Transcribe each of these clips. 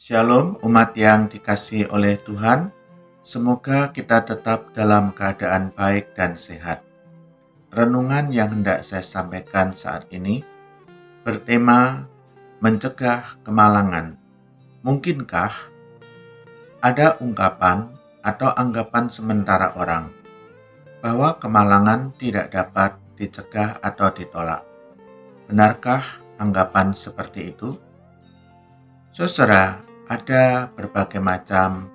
Shalom umat yang dikasihi oleh Tuhan, semoga kita tetap dalam keadaan baik dan sehat. Renungan yang hendak saya sampaikan saat ini bertema mencegah kemalangan. Mungkinkah ada ungkapan atau anggapan sementara orang bahwa kemalangan tidak dapat dicegah atau ditolak? Benarkah anggapan seperti itu? Saudara, ada berbagai macam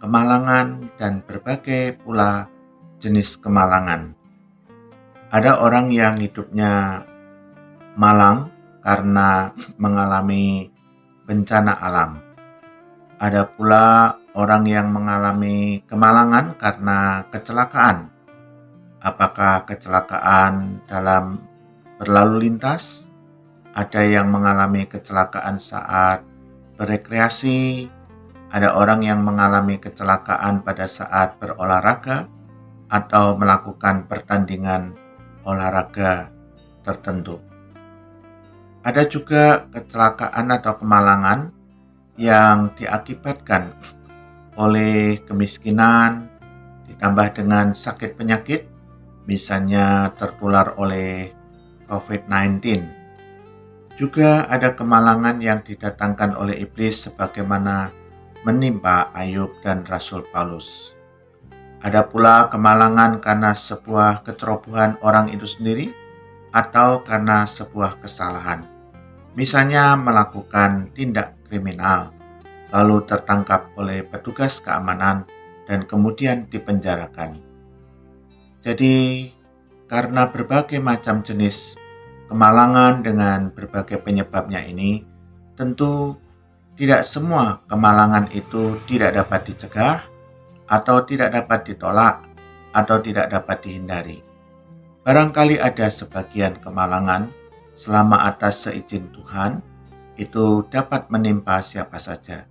kemalangan dan berbagai pula jenis kemalangan. Ada orang yang hidupnya malang karena mengalami bencana alam. Ada pula orang yang mengalami kemalangan karena kecelakaan. Apakah kecelakaan dalam berlalu lintas? Ada yang mengalami kecelakaan saat berekreasi, ada orang yang mengalami kecelakaan pada saat berolahraga atau melakukan pertandingan olahraga tertentu. Ada juga kecelakaan atau kemalangan yang diakibatkan oleh kemiskinan ditambah dengan sakit penyakit, misalnya tertular oleh COVID-19. Juga ada kemalangan yang didatangkan oleh iblis sebagaimana menimpa Ayub dan Rasul Paulus. Ada pula kemalangan karena sebuah kecerobohan orang itu sendiri atau karena sebuah kesalahan. Misalnya melakukan tindak kriminal, lalu tertangkap oleh petugas keamanan dan kemudian dipenjarakan. Jadi, karena berbagai macam jenis kemalangan dengan berbagai penyebabnya ini, tentu tidak semua kemalangan itu tidak dapat dicegah atau tidak dapat ditolak atau tidak dapat dihindari. Barangkali ada sebagian kemalangan selama atas seizin Tuhan itu dapat menimpa siapa saja.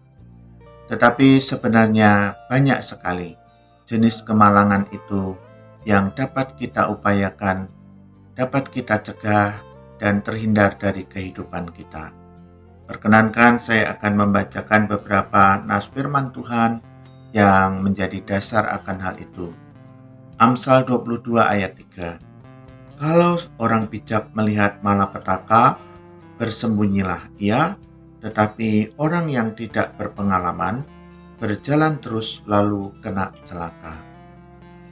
Tetapi sebenarnya banyak sekali jenis kemalangan itu yang dapat kita upayakan, dapat kita cegah dan terhindar dari kehidupan kita. Perkenankan saya akan membacakan beberapa nas firman Tuhan yang menjadi dasar akan hal itu. Amsal 22 ayat 3. Kalau orang bijak melihat malapetaka, bersembunyilah ia, tetapi orang yang tidak berpengalaman berjalan terus lalu kena celaka.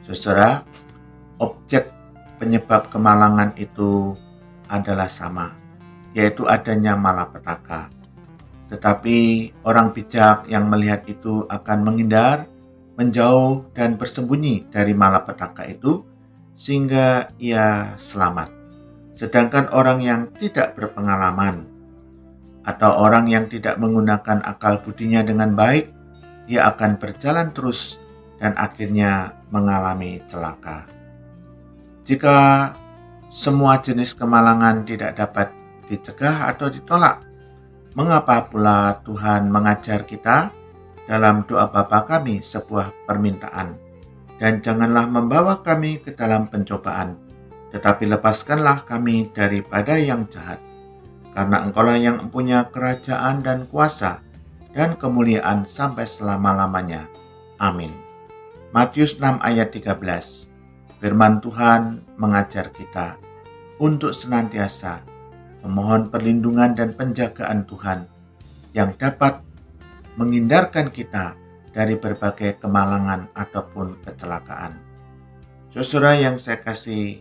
Saudara, objek penyebab kemalangan itu adalah sama, yaitu adanya malapetaka. Tetapi orang bijak yang melihat itu akan menghindar, menjauh dan bersembunyi dari malapetaka itu sehingga ia selamat. Sedangkan orang yang tidak berpengalaman atau orang yang tidak menggunakan akal budinya dengan baik, ia akan berjalan terus dan akhirnya mengalami celaka. Jika semua jenis kemalangan tidak dapat dicegah atau ditolak, mengapa pula Tuhan mengajar kita dalam doa Bapa kami sebuah permintaan? Dan janganlah membawa kami ke dalam pencobaan, tetapi lepaskanlah kami daripada yang jahat. Karena Engkaulah yang mempunyai kerajaan dan kuasa dan kemuliaan sampai selama-lamanya. Amin. Matius 6 ayat 13. Firman Tuhan mengajar kita untuk senantiasa memohon perlindungan dan penjagaan Tuhan yang dapat menghindarkan kita dari berbagai kemalangan ataupun kecelakaan. Saudara yang saya kasih,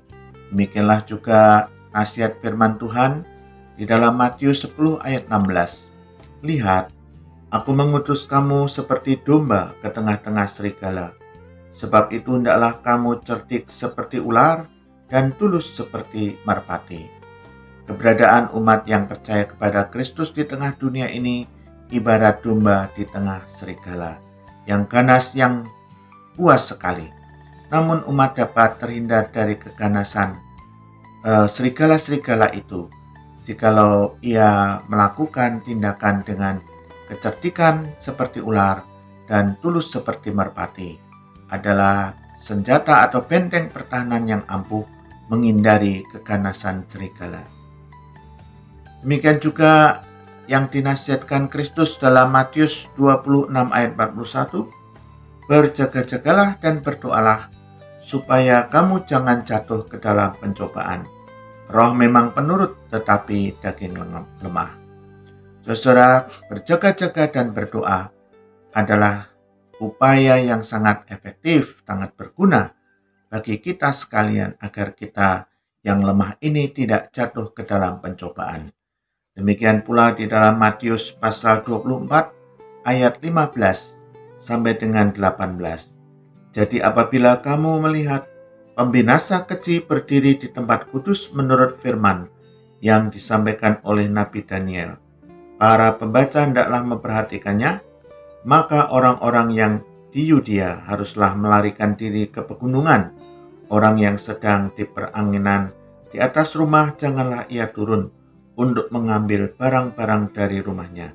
demikianlah juga nasihat firman Tuhan di dalam Matius 10 ayat 16. Lihat, aku mengutus kamu seperti domba ke tengah-tengah serigala. Sebab itu hendaklah kamu cerdik seperti ular dan tulus seperti merpati. Keberadaan umat yang percaya kepada Kristus di tengah dunia ini ibarat domba di tengah serigala, yang ganas, yang puas sekali. Namun umat dapat terhindar dari keganasan serigala-serigala itu jikalau ia melakukan tindakan dengan kecerdikan seperti ular dan tulus seperti merpati. Adalah senjata atau benteng pertahanan yang ampuh menghindari keganasan serigala. Demikian juga yang dinasihatkan Kristus dalam Matius 26 ayat 41, berjaga-jagalah dan berdoalah supaya kamu jangan jatuh ke dalam pencobaan. Roh memang penurut, tetapi daging lemah. Saudara, berjaga-jaga dan berdoa adalah upaya yang sangat efektif, sangat berguna bagi kita sekalian agar kita yang lemah ini tidak jatuh ke dalam pencobaan. Demikian pula di dalam Matius pasal 24 ayat 15 sampai dengan 18. Jadi apabila kamu melihat pembinasa keji berdiri di tempat kudus menurut firman yang disampaikan oleh Nabi Daniel, para pembaca hendaklah memperhatikannya, maka orang-orang yang di Yudea haruslah melarikan diri ke pegunungan. Orang yang sedang di peranginan di atas rumah, janganlah ia turun untuk mengambil barang-barang dari rumahnya.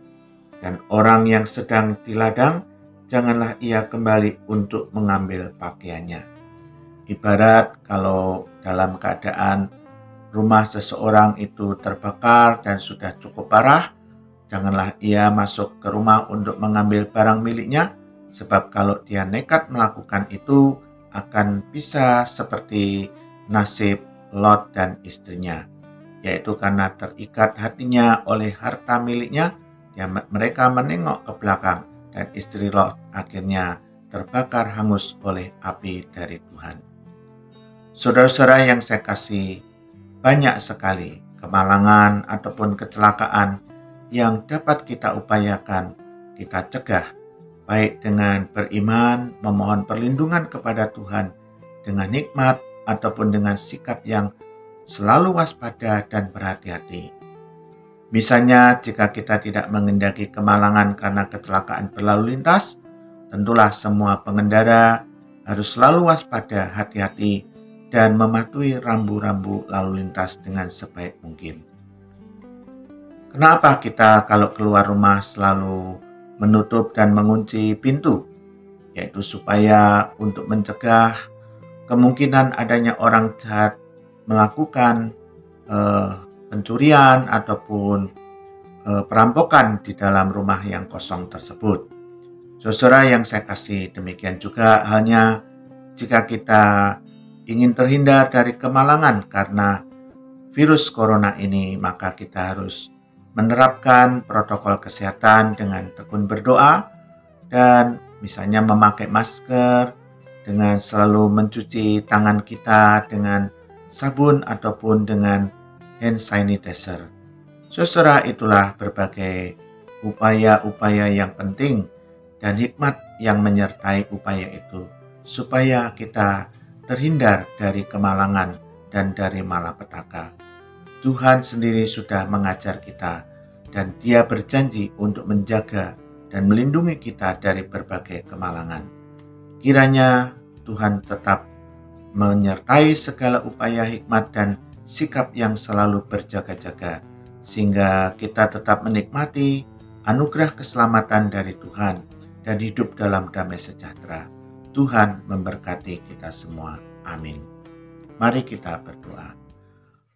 Dan orang yang sedang di ladang, janganlah ia kembali untuk mengambil pakaiannya. Ibarat kalau dalam keadaan rumah seseorang itu terbakar dan sudah cukup parah, janganlah ia masuk ke rumah untuk mengambil barang miliknya, sebab kalau dia nekat melakukan itu, akan bisa seperti nasib Lot dan istrinya, yaitu karena terikat hatinya oleh harta miliknya, mereka menengok ke belakang dan istri Lot akhirnya terbakar hangus oleh api dari Tuhan. Saudara-saudara yang saya kasih, banyak sekali kemalangan ataupun kecelakaan yang dapat kita upayakan, kita cegah, baik dengan beriman, memohon perlindungan kepada Tuhan, dengan hikmat, ataupun dengan sikap yang selalu waspada dan berhati-hati. Misalnya, jika kita tidak mengendaki kemalangan karena kecelakaan berlalu lintas, tentulah semua pengendara harus selalu waspada, hati-hati, dan mematuhi rambu-rambu lalu lintas dengan sebaik mungkin. Kenapa kita kalau keluar rumah selalu menutup dan mengunci pintu? Yaitu supaya untuk mencegah kemungkinan adanya orang jahat melakukan pencurian ataupun perampokan di dalam rumah yang kosong tersebut. Saudara yang saya kasih, demikian juga halnya jika kita ingin terhindar dari kemalangan karena virus corona ini, maka kita harus menerapkan protokol kesehatan dengan tekun berdoa dan misalnya memakai masker, dengan selalu mencuci tangan kita dengan sabun ataupun dengan hand sanitizer. Saudara, itulah berbagai upaya-upaya yang penting dan hikmat yang menyertai upaya itu, supaya kita terhindar dari kemalangan dan dari malapetaka. Tuhan sendiri sudah mengajar kita dan Dia berjanji untuk menjaga dan melindungi kita dari berbagai kemalangan. Kiranya Tuhan tetap menyertai segala upaya hikmat dan sikap yang selalu berjaga-jaga, sehingga kita tetap menikmati anugerah keselamatan dari Tuhan dan hidup dalam damai sejahtera. Tuhan memberkati kita semua. Amin. Mari kita berdoa.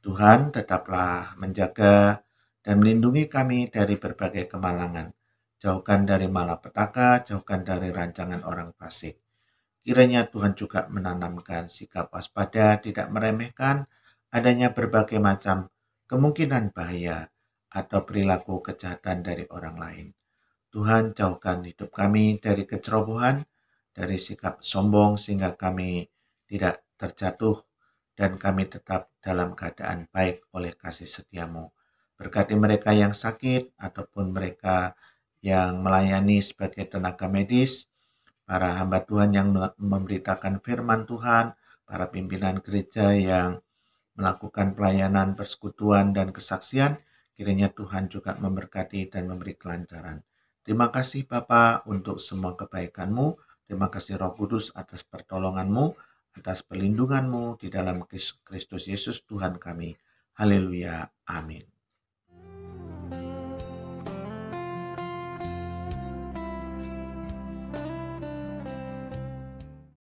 Tuhan, tetaplah menjaga dan melindungi kami dari berbagai kemalangan. Jauhkan dari malapetaka, jauhkan dari rancangan orang fasik. Kiranya Tuhan juga menanamkan sikap waspada, tidak meremehkan adanya berbagai macam kemungkinan bahaya atau perilaku kejahatan dari orang lain. Tuhan, jauhkan hidup kami dari kecerobohan, dari sikap sombong sehingga kami tidak terjatuh dan kami tetap dalam keadaan baik oleh kasih setia-Mu. Berkati mereka yang sakit ataupun mereka yang melayani sebagai tenaga medis, para hamba Tuhan yang memberitakan firman Tuhan, para pimpinan gereja yang melakukan pelayanan persekutuan dan kesaksian, kiranya Tuhan juga memberkati dan memberi kelancaran. Terima kasih Bapa untuk semua kebaikan-Mu, terima kasih Roh Kudus atas pertolongan-Mu, atas perlindungan-Mu di dalam Kristus Yesus Tuhan kami. Haleluya. Amin.